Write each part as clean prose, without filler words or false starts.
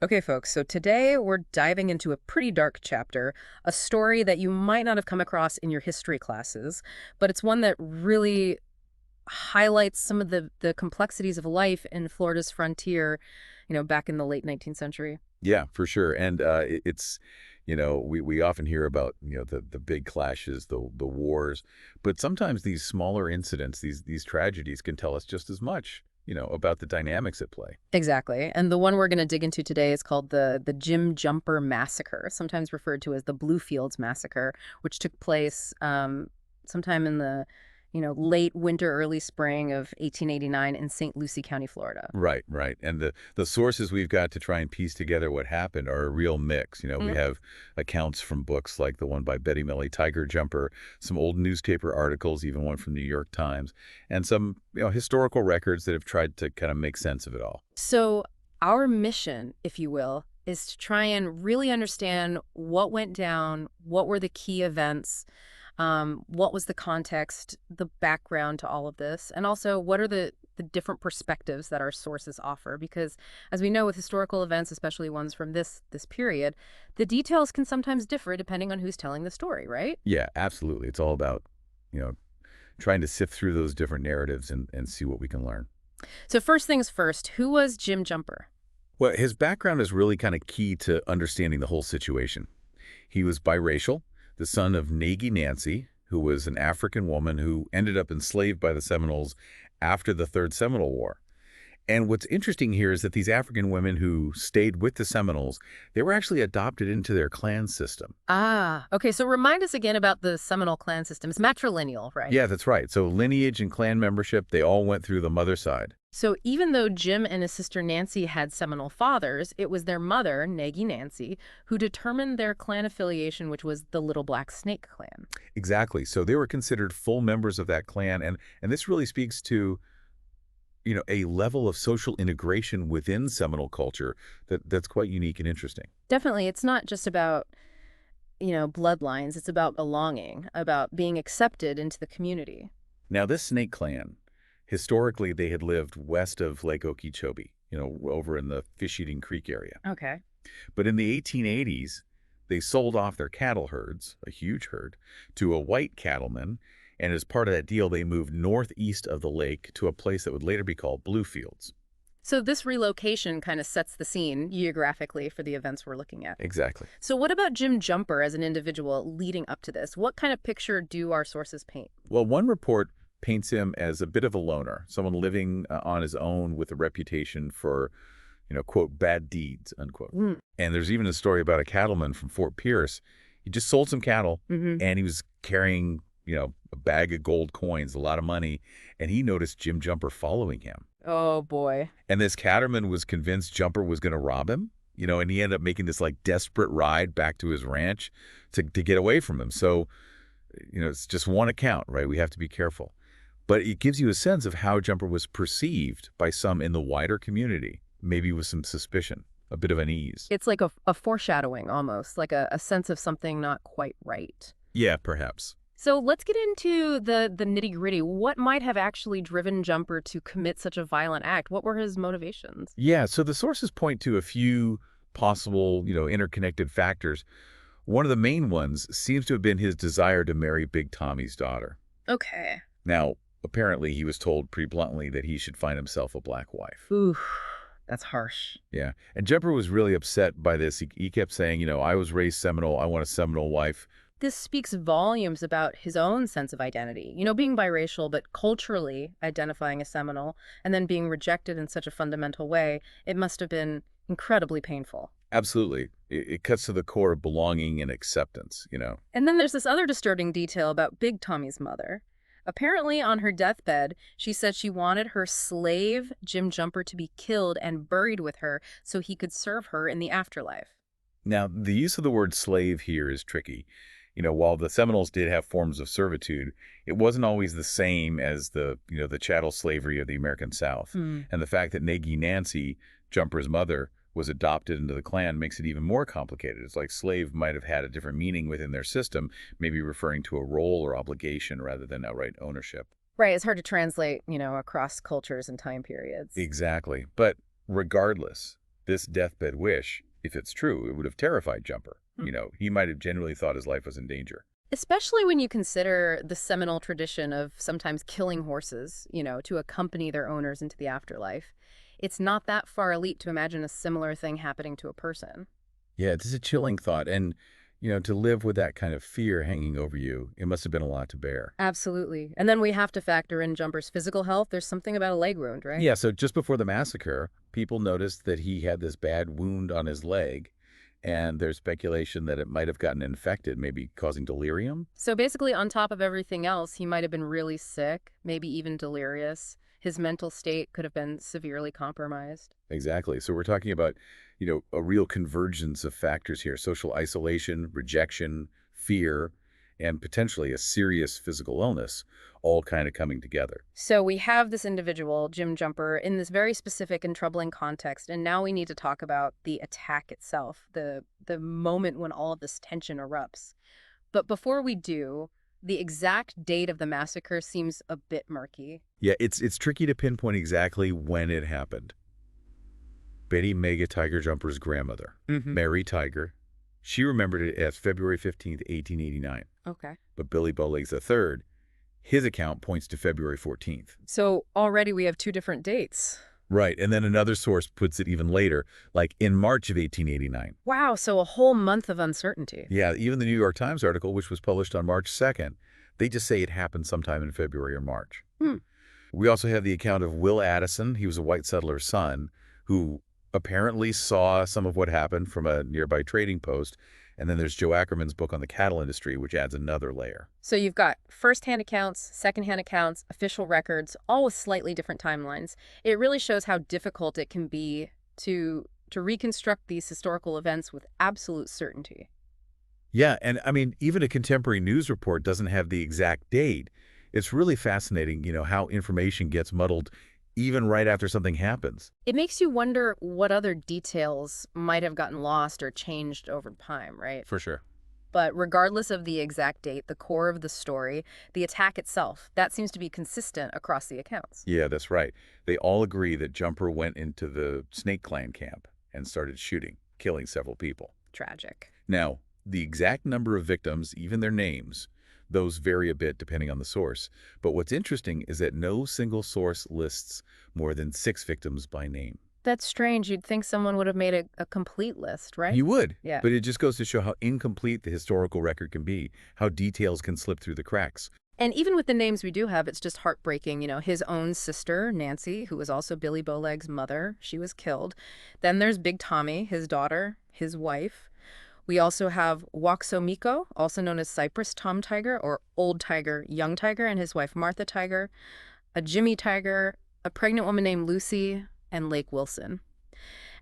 Okay, folks, so today we're diving into a pretty dark chapter, a story that you might not have come across in your history classes, but it's one that really highlights some of the complexities of life in Florida's frontier, back in the late 19th century. Yeah, for sure. And it's, we often hear about, the big clashes, the wars, but sometimes these smaller incidents, these tragedies can tell us just as much, about the dynamics at play. Exactly. And the one we're going to dig into today is called the Jim Jumper Massacre, sometimes referred to as the Bluefields Massacre, which took place sometime in the, late winter, early spring of 1889 in St. Lucie County, Florida. Right, right. And the sources we've got to try and piece together what happened are a real mix. We have accounts from books like the one by Betty Melly, Tiger Jumper, some old newspaper articles, even one from the New York Times, and some, historical records that have tried to kind of make sense of it all. So, our mission, if you will, is to try and really understand what went down, what were the key events, what was the context, the background to all of this, and also what are the different perspectives that our sources offer. Because as we know with historical events, especially ones from this period, the details can sometimes differ depending on who's telling the story, right? Yeah, absolutely. It's all about, you know, trying to sift through those different narratives and see what we can learn. So first things first, who was Jim Jumper? Well, his background is really kind of key to understanding the whole situation. He was biracial, the son of Nagy Nancy, who was an African woman who ended up enslaved by the Seminoles after the Third Seminole War. And what's interesting here is that these African women who stayed with the Seminoles, they were actually adopted into their clan system. Ah, okay. So remind us again about the Seminole clan system. It's matrilineal, right? Yeah, that's right. So lineage and clan membership, they all went through the mother side. So even though Jim and his sister Nancy had Seminole fathers, it was their mother, Nagy Nancy, who determined their clan affiliation, which was the Little Black Snake clan. Exactly. So they were considered full members of that clan. And this really speaks to, a level of social integration within Seminole culture that's quite unique and interesting. Definitely, it's not just about, bloodlines. It's about belonging, about being accepted into the community. Now, this Snake clan, historically, they had lived west of Lake Okeechobee, over in the Fish-Eating Creek area. Okay. But in the 1880s, they sold off their cattle herds, a huge herd, to a white cattleman, and as part of that deal, they moved northeast of the lake to a place that would later be called Bluefields. So this relocation kind of sets the scene geographically for the events we're looking at. Exactly. So what about Jim Jumper as an individual leading up to this? What kind of picture do our sources paint? Well, one report paints him as a bit of a loner, someone living on his own with a reputation for, quote, bad deeds, unquote. Mm. And there's even a story about a cattleman from Fort Pierce. He just sold some cattle, Hmm. and he was carrying, a bag of gold coins, a lot of money, and he noticed Jim Jumper following him. Oh, boy. And this cattleman was convinced Jumper was going to rob him, and he ended up making this like desperate ride back to his ranch to get away from him. So, it's just one account, right? We have to be careful. But it gives you a sense of how Jumper was perceived by some in the wider community, maybe with some suspicion, a bit of unease. It's like a foreshadowing almost, like a sense of something not quite right. Yeah, perhaps. So let's get into the nitty-gritty. What might have actually driven Jumper to commit such a violent act? What were his motivations? Yeah, so the sources point to a few possible, interconnected factors. One of the main ones seems to have been his desire to marry Big Tommy's daughter. Okay. Now, apparently he was told pretty bluntly that he should find himself a black wife. Ooh, that's harsh. Yeah, and Jumper was really upset by this. He kept saying, I was raised Seminole, I want a Seminole wife. This speaks volumes about his own sense of identity. Being biracial, but culturally identifying as Seminole, and then being rejected in such a fundamental way, it must have been incredibly painful. Absolutely. It cuts to the core of belonging and acceptance. And then there's this other disturbing detail about Big Tommy's mother. Apparently, on her deathbed, she said she wanted her slave, Jim Jumper, to be killed and buried with her so he could serve her in the afterlife. Now, the use of the word slave here is tricky. While the Seminoles did have forms of servitude, it wasn't always the same as the chattel slavery of the American South. Hmm. And the fact that Nagy Nancy, Jumper's mother, was adopted into the clan makes it even more complicated. It's like slave might have had a different meaning within their system, maybe referring to a role or obligation rather than outright ownership. Right, it's hard to translate, across cultures and time periods. Exactly. But regardless, This deathbed wish, if it's true, it would have terrified Jumper. He might have genuinely thought his life was in danger. Especially when you consider the Seminole tradition of sometimes killing horses, to accompany their owners into the afterlife. It's not that far elite to imagine a similar thing happening to a person. Yeah, it's a chilling thought. And, to live with that kind of fear hanging over you, it must have been a lot to bear. Absolutely. And then we have to factor in Jumper's physical health. There's something about a leg wound, right? Yeah, so just before the massacre, people noticed that he had this bad wound on his leg, and there's speculation that it might have gotten infected, maybe causing delirium. So basically, on top of everything else, he might have been really sick, maybe even delirious. His mental state could have been severely compromised. Exactly. So we're talking about, a real convergence of factors here: social isolation, rejection, fear, and potentially a serious physical illness, all kind of coming together. So we have this individual, Jim Jumper, in this very specific and troubling context, and now we need to talk about the attack itself, the moment when all of this tension erupts. But before we do, the exact date of the massacre seems a bit murky. Yeah, it's tricky to pinpoint exactly when it happened. Betty Mega Tiger Jumper's grandmother, Mary Tiger, she remembered it as February 15th, 1889. Okay. But Billy Bowlegs III, his account points to February 14th. So already we have two different dates. Right, and then another source puts it even later, like in March of 1889. Wow, so a whole month of uncertainty. Yeah, even the New York Times article, which was published on March 2nd, they just say it happened sometime in February or March. We also have the account of Will Addison. He was a white settler's son who apparently saw some of what happened from a nearby trading post. And then there's Joe Ackerman's book on the cattle industry, which adds another layer. So you've got first-hand accounts, second-hand accounts, official records, all with slightly different timelines. It really shows how difficult it can be to reconstruct these historical events with absolute certainty. Yeah, and I mean, even a contemporary news report doesn't have the exact date. It's really fascinating, how information gets muddled even right after something happens. It makes you wonder what other details might have gotten lost or changed over time, right? For sure. But regardless of the exact date, the core of the story, the attack itself, that seems to be consistent across the accounts. Yeah, that's right. They all agree that Jumper went into the Snake Clan camp and started shooting, killing several people. Tragic. Now, the exact number of victims, even their names, those vary a bit depending on the source. But what's interesting is that no single source lists more than 6 victims by name. That's strange. You'd think someone would have made a complete list, right? You would. Yeah. But it just goes to show how incomplete the historical record can be, how details can slip through the cracks. And even with the names we do have, it's just heartbreaking. His own sister, Nancy, who was also Billy Bowlegs' mother, she was killed. Then there's Big Tommy, his daughter, his wife. We also have Waxomiko, also known as Cypress Tom Tiger, or Old Tiger, Young Tiger, and his wife Martha Tiger, a Jimmy Tiger, a pregnant woman named Lucy, and Lake Wilson.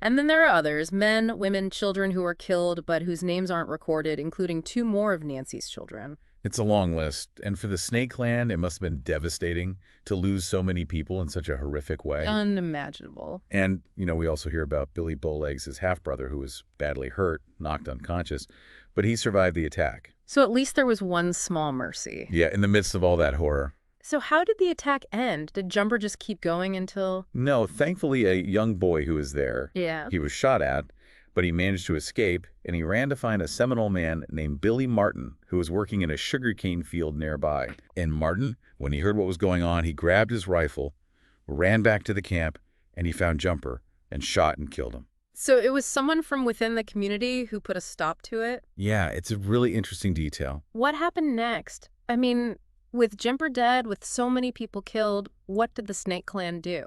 And then there are others, men, women, children who were killed, but whose names aren't recorded, including 2 more of Nancy's children. It's a long list, and for the Snake Clan, it must have been devastating to lose so many people in such a horrific way. Unimaginable. And, we also hear about Billy Bowlegs, his half-brother, who was badly hurt, knocked unconscious, but he survived the attack. So at least there was one small mercy. Yeah, in the midst of all that horror. So how did the attack end? Did Jumper just keep going until... No, thankfully a young boy who was there, Yeah. he was shot at, but he managed to escape, and he ran to find a Seminole man named Billy Martin, who was working in a sugarcane field nearby. And Martin, when he heard what was going on, he grabbed his rifle, ran back to the camp, and he found Jumper and shot and killed him. So it was someone from within the community who put a stop to it? Yeah, it's a really interesting detail. What happened next? I mean, with Jumper dead, with so many people killed, what did the Snake Clan do?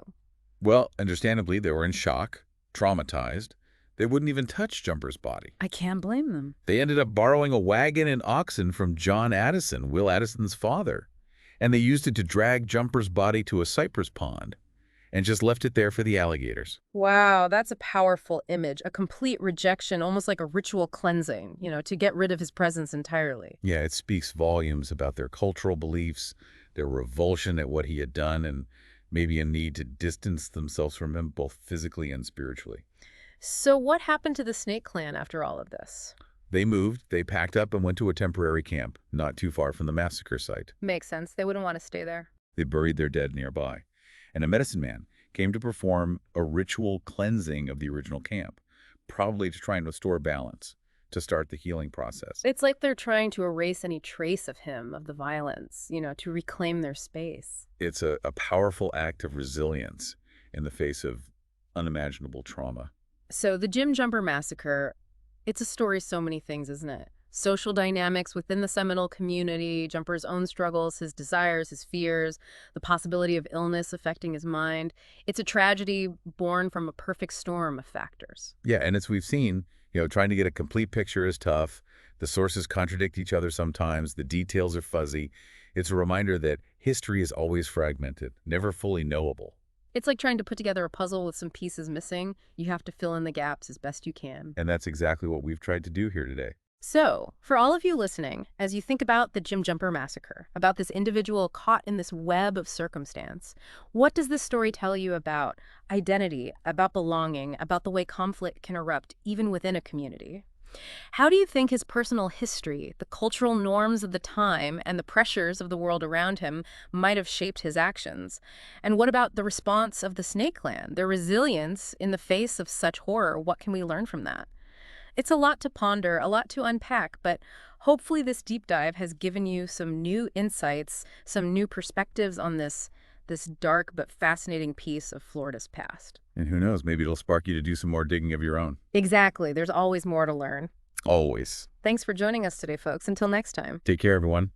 Well, understandably, they were in shock, traumatized. They wouldn't even touch Jumper's body. I can't blame them. They ended up borrowing a wagon and oxen from John Addison, Will Addison's father, and they used it to drag Jumper's body to a cypress pond and just left it there for the alligators. Wow, that's a powerful image, a complete rejection, almost like a ritual cleansing, to get rid of his presence entirely. Yeah, it speaks volumes about their cultural beliefs, their revulsion at what he had done, and maybe a need to distance themselves from him both physically and spiritually. So what happened to the Snake Clan after all of this? They moved, they packed up and went to a temporary camp, not too far from the massacre site. Makes sense. They wouldn't want to stay there. They buried their dead nearby. And a medicine man, came to perform a ritual cleansing of the original camp, probably to try and restore balance, to start the healing process. It's like they're trying to erase any trace of him, of the violence, to reclaim their space. It's a powerful act of resilience in the face of unimaginable trauma. So the Jim Jumper Massacre, it's a story of so many things, isn't it? Social dynamics within the Seminole community, Jumper's own struggles, his desires, his fears, the possibility of illness affecting his mind. It's a tragedy born from a perfect storm of factors. Yeah, and as we've seen, trying to get a complete picture is tough. The sources contradict each other sometimes. The details are fuzzy. It's a reminder that history is always fragmented, never fully knowable. It's like trying to put together a puzzle with some pieces missing. You have to fill in the gaps as best you can. And that's exactly what we've tried to do here today. So, for all of you listening, as you think about the Jim Jumper Massacre, about this individual caught in this web of circumstance, what does this story tell you about identity, about belonging, about the way conflict can erupt even within a community? How do you think his personal history, the cultural norms of the time, and the pressures of the world around him might have shaped his actions? And what about the response of the Snake Clan, their resilience in the face of such horror? What can we learn from that? It's a lot to ponder, a lot to unpack, but hopefully this deep dive has given you some new insights, some new perspectives on this dark but fascinating piece of Florida's past. And who knows, maybe it'll spark you to do some more digging of your own. Exactly. There's always more to learn. Always. Thanks for joining us today, folks. Until next time. Take care, everyone.